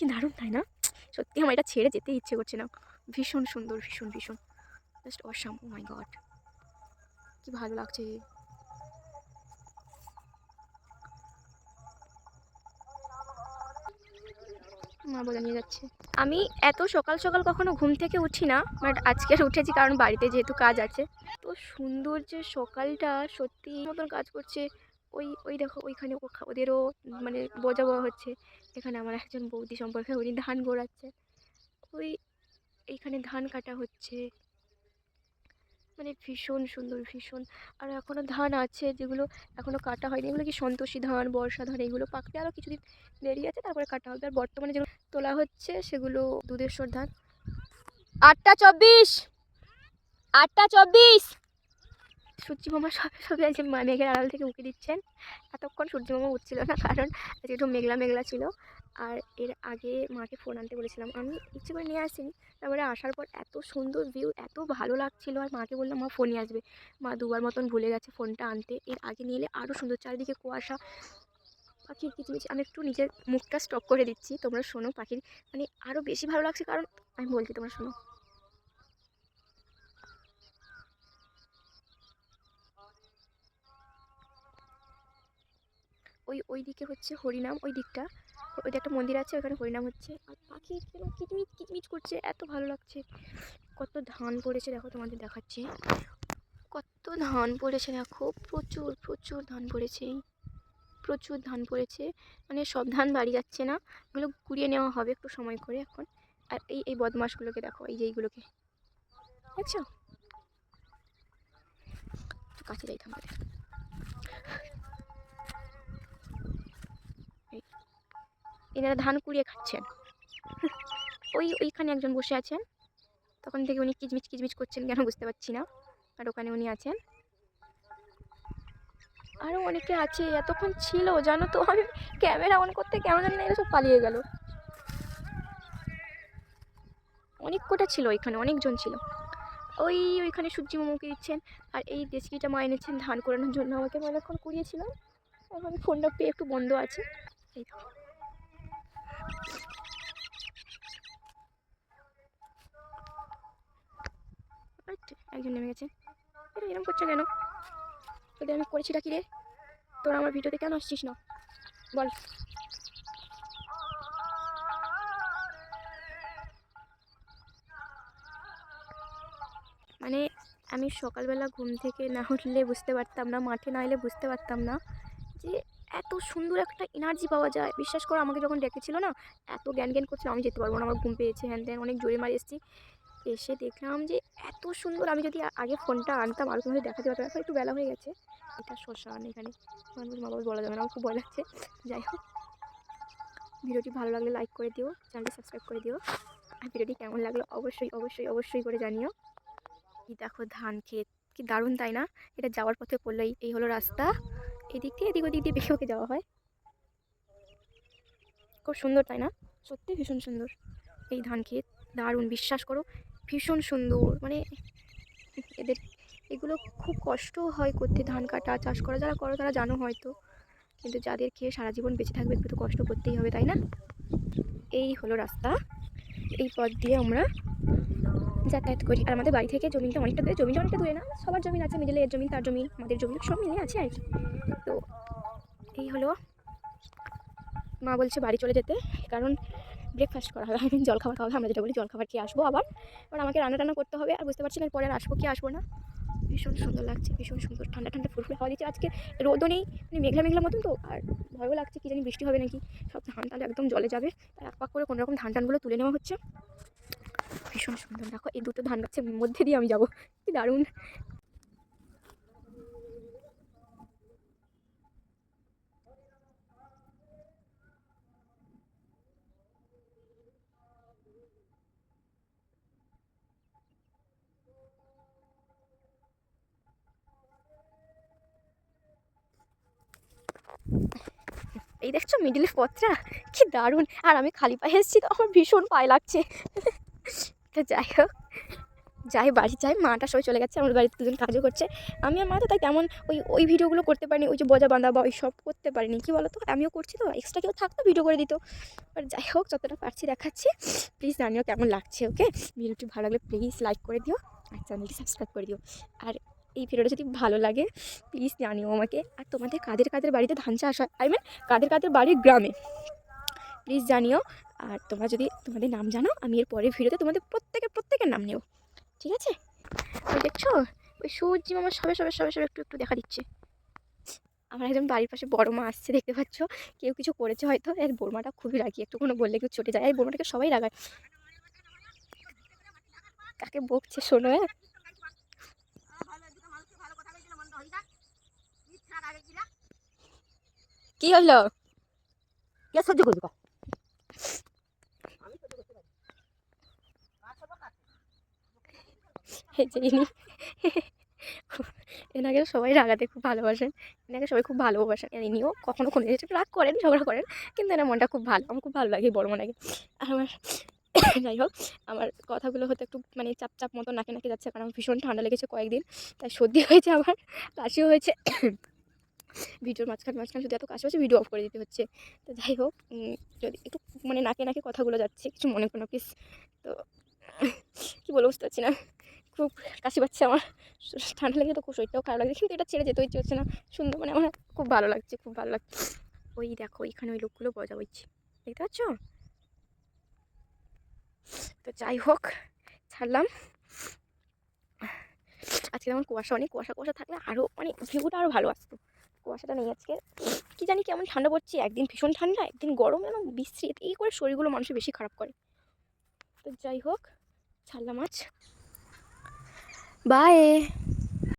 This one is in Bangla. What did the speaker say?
কি দারুণ তাই না? সত্যি আমার এটা ছেড়ে যেতে ইচ্ছে করছে না। ভীষণ সুন্দর, ভীষণ ভীষণ জাস্ট অসাম। ও মাই গড, কি ভালো লাগছে। মা বলে নিয়ে যাচ্ছে। আমি এত সকাল সকাল কখনো ঘুম থেকে উঠি না, বাট আজকের উঠেছি কারণ বাড়িতে যেহেতু কাজ আছে। তো সুন্দর যে সকালটা, সত্যি মতন কাজ করছে। ওই ওই দেখো ওইখানে ওদেরও মানে বোঝা বওয়া হচ্ছে। এখানে আমার একজন বৌদি সম্পর্কে, উনি ধান গোড়াচ্ছে। ওই এইখানে ধান কাটা হচ্ছে, মানে ভীষণ সুন্দর ভীষণ। আর এখনও ধান আছে যেগুলো এখনও কাটা হয়নি, এগুলো কি সন্তোষী ধান, বর্ষা ধান, এগুলো পাকতে আরও কিছুদিন দেরি আছে, তারপরে কাটা হবে। আর বর্তমানে যেগুলো তোলা হচ্ছে সেগুলো দুধেশ্বর ধান। 8টা 24, 8টা 24। সূর্যি মামা সবে সবে আজকে মেঘের আড়াল থেকে উঁকি দিচ্ছেন। এতক্ষণ সূর্যি মামা উঠছিল না, কারণ আজকে একটু মেঘলা মেঘলা ছিল। আর এর আগে মাকে ফোন আনতে বলেছিলাম, আমি ইচ্ছে করে নিয়ে আসিনি। তারপরে আসার পর এত সুন্দর ভিউ, এত ভালো লাগছিল, আর মাকে বললাম মা ফোনই আসবে। মা দুবার মতন ভুলে গেছে ফোনটা আনতে। এর আগে নিয়ে এলে আরও সুন্দর, চারিদিকে কুয়াশা, পাখির কিচিমিচি। আমি একটু নিজের মুখটা স্টপ করে দিচ্ছি, তোমরা শোনো পাখির, মানে আরও বেশি ভালো লাগছে, কারণ আমি বলছি তোমরা শোনো। ওই দিকে হচ্ছে হরিনাম, ওই দিকটা, ওইটা একটা মন্দির আছে, ওখানে হরিনাম হচ্ছে। আর পাখি যেন কিচমিচ কিচমিচ করছে, এত ভালো লাগছে। কত ধান পড়েছে দেখো, তোমাদের দেখাচ্ছি। কত ধান পড়েছে দেখো, প্রচুর প্রচুর ধান পড়েছে, প্রচুর ধান পড়েছে। মানে সব ধান বাড়ি যাচ্ছে না, এগুলো কুড়িয়ে নেওয়া হবে একটু সময় করে এখন। আর এই এই বদমাশগুলোকে দেখো, এই যে এইগুলোকে দেখছো, একটু কাছে যাই থামাদের। এনারা ধান কুড়িয়ে খাচ্ছেন। ওইখানে একজন বসে আছেন, তখন থেকে উনি কিচমিচ কিচমিচ করছেন কেন বুঝতে পারছি না। আর ওখানে উনি আছেন, আরও অনেকে আছে। এতক্ষণ ছিল জানো তো, আমি ক্যামেরা অন করতে কেমন জানি না, এরা সব পালিয়ে গেল। অনেক কটা ছিল এখানে, অনেকজন ছিল। ওইখানে সূর্যি মোমোকে দিচ্ছেন। আর এই দেশকিটা মা এনেছেন ধান করানোর জন্য, আমাকে অনেকক্ষণ কুড়িয়েছিলাম। এখন ফোনটা পেয়ে একটু বন্ধ আছে। এই একজন নেমে গেছে। এটা এরকম করছে কেন? তোদের আমি করেছিটা কি রে? তোরা আমার ভিডিওতে কেন আসছিস না বল? মানে আমি সকালবেলা ঘুম থেকে না উঠলে বুঝতে পারতাম না, মাঠে না এলে বুঝতে পারতাম না যে এত সুন্দর একটা এনার্জি পাওয়া যায়। বিশ্বাস করো, আমাকে যখন ডেকেছিল না, এত জ্ঞান জ্ঞান করছিল, আমি যেতে পারবো না, আমার ঘুম পেয়েছে, হ্যান ত্যান অনেক জোরে মারি এসেছি। এসে দেখলাম যে এত সুন্দর। আমি যদি আগে ফোনটা আনতাম আরও তোমাদের দেখাতে পারতাম। এখন একটু বেলা হয়ে গেছে। এটা শ্মশান, এখানে মানুষ মা বাবা বলা যাবে না, আমার খুব ভয় লাগছে। যাই হোক, ভিডিওটি ভালো লাগলে লাইক করে দিও, চ্যানেলটি সাবস্ক্রাইব করে দিও। আর ভিডিওটি কেমন লাগলো অবশ্যই অবশ্যই অবশ্যই করে জানিও। এই দেখো ধান ক্ষেত, কি দারুণ তাই না? এটা যাওয়ার পথে পড়লো, এই হলো রাস্তা। এদিক দিয়ে এদিক ওদিক দিয়ে বেঁকে ওকে যাওয়া হয়। খুব সুন্দর তাই না? সত্যি ভীষণ সুন্দর এই ধান ক্ষেত, দারুণ, বিশ্বাস করো ভীষণ সুন্দর। মানে এদের এগুলো খুব কষ্ট হয় করতে, ধান কাটা, চাষ করা। যারা করো তারা জানো হয়তো, কিন্তু যাদের খেয়ে সারা জীবন বেঁচে থাকবে একটু তো কষ্ট করতেই হবে তাই না? এই হলো রাস্তা, এই পথ দিয়ে আমরা যাতায়াত করি। আর আমাদের বাড়ি থেকে জমিটা অনেকটা দূরে, জমিটা অনেকটা দূরে না, সবার জমিন আছে, মিডিলে এর জমিন, তার জমিন, আমাদের জমিন, সব মিলে আছে আর কি। তো এই হলো, মা বলছে বাড়ি চলে যেতে, কারণ ব্রেকফাস্ট করা হবে, আই মিন জলখাবার খাওয়া হবে। আমরা যেটা বলি জলখাবার খেয়ে আসবো। আবার আমাকে রান্না টান্না করতে হবে, আর বুঝতে পারছি না পরে আর আসবো কি আসবো না। ভীষণ সুন্দর লাগছে, ভীষণ সুন্দর, ঠান্ডা ঠান্ডা ফুরফুরে হাওয়া দিচ্ছে। আজকে রোদও নেই, মানে মেঘলা মেঘলা মতন তো, আর ভয়ও লাগছে কি জানি বৃষ্টি হবে নাকি। সব ধান টান একদম জলে যাবে, তার এক পাক করে কোনোরকম ধান টানগুলো তুলে নেওয়া হচ্ছে। ভীষণ সুন্দর। দেখো এই দুটো ধান গাছের মধ্যে দিয়ে আমি যাবো, কি দারুণ। এই দেখছো মিডিলের পথটা, কি দারুণ। আর আমি খালি পায়ে এসেছি, তো আমার ভীষণ পায়ে লাগছে। তো যাই হোক, যাই বাড়ি যাই, মাটা সবাই চলে গেছে, আমার বাড়িতে দুজন কাজও করছে। আমি আর মা তো তাই তেমন ওই ভিডিওগুলো করতে পারিনি, ওই যে বজা বাঁধা বা ওই সব করতে পারিনি। কী বলো তো, আমিও করছি তো, এক্সট্রা কেউ থাকতো ভিডিও করে দিত। আর যাই হোক, যতটা পারছি দেখাচ্ছি। প্লিজ জানিও কেমন লাগছে। ওকে, ভিডিওটি ভালো লাগলে প্লিজ লাইক করে দিও আর চ্যানেলটি সাবস্ক্রাইব করে দিও। আর এই ভিডিওটা যদি ভালো লাগে প্লিজ জানিও আমাকে। আর তোমাদের কাদের কাদের বাড়িতে ধান চাষ হয়, কাদের কাদের বাড়ির গ্রামে, প্লিজ জানিও। আর তোমরা যদি তোমাদের নাম জানো, আমি এর পরের ভিডিওতে তোমাদের প্রত্যেকের নাম নেব, ঠিক আছে? ওই দেখছো, ওই সূর্যি মামা সবে সবে সবে সবে একটু একটু দেখা দিচ্ছে। আমার একজন বাড়ির পাশে বড় মা আসছে, দেখতে পাচ্ছ। কেউ কিছু করেছে হয়তো। এর বড়মাটা খুবই রাগি, একটু কোনো বললে কেউ চটে যায়। এই বড়মাটাকে সবাই রাগায়। কাকে বকছে শোনো। হ্যাঁ, কি হলো? কে সহ্য করবি? এই যে ইনি, এনাকে সবাই রাগাতে খুব ভালোবাসেন। এনাকে সবাই খুব ভালোবাসেন। আর ইনিও কখনো কোনো একটু রাগ করেন, ঝগড়া করেন, কিন্তু এনার মনটা খুব ভালো। আমার খুব ভালো লাগে বড় মনাকে। আর আমার যাই হোক, আমার কথাগুলো হয়তো একটু মানে চাপ চাপ মতো নাকে নাকে যাচ্ছে, কারণ আমার ভীষণ ঠান্ডা লেগেছে কয়েকদিন, তাই সর্দি হয়েছে, আবার কাশিও হয়েছে। ভিডিওর মাঝখানে যদি এত কাশি হচ্ছে, ভিডিও অফ করে দিতে হচ্ছে। তো যাই হোক, যদি একটু মানে নাকে নাকে কথাগুলো যাচ্ছে, কিছু মনে করো প্লিজ। তো কী বলে বুঝতে পারছি না, খুব কাশি পাচ্ছে আমার। ঠান্ডা লেগে তো খুব শরীরটাও খারাপ লাগছে, কিন্তু এটা ছেড়ে যেতে ইচ্ছে হচ্ছে না। সুন্দর মানে আমার খুব ভালো লাগছে, খুব ভালো লাগছে। ওই দেখো, এখানে ওই লোকগুলো বজা বইছে, দেখতে পাচ্ছ? তো যাই হোক, ছাড়লাম। আজকে যেমন কুয়াশা, অনেক কুয়াশা কুয়াশা থাকলে আরও মানে ভিউটা আরও ভালো আসতো। কুয়াশাটা নেই আজকে। কী জানি কেমন ঠান্ডা পড়ছে, একদিন ভীষণ ঠান্ডা, একদিন গরম, যেন বিশ্রী। এই করে শরীরগুলো মানুষের বেশি খারাপ করে। তো যাই হোক, ছাড়লাম আজ, বাই।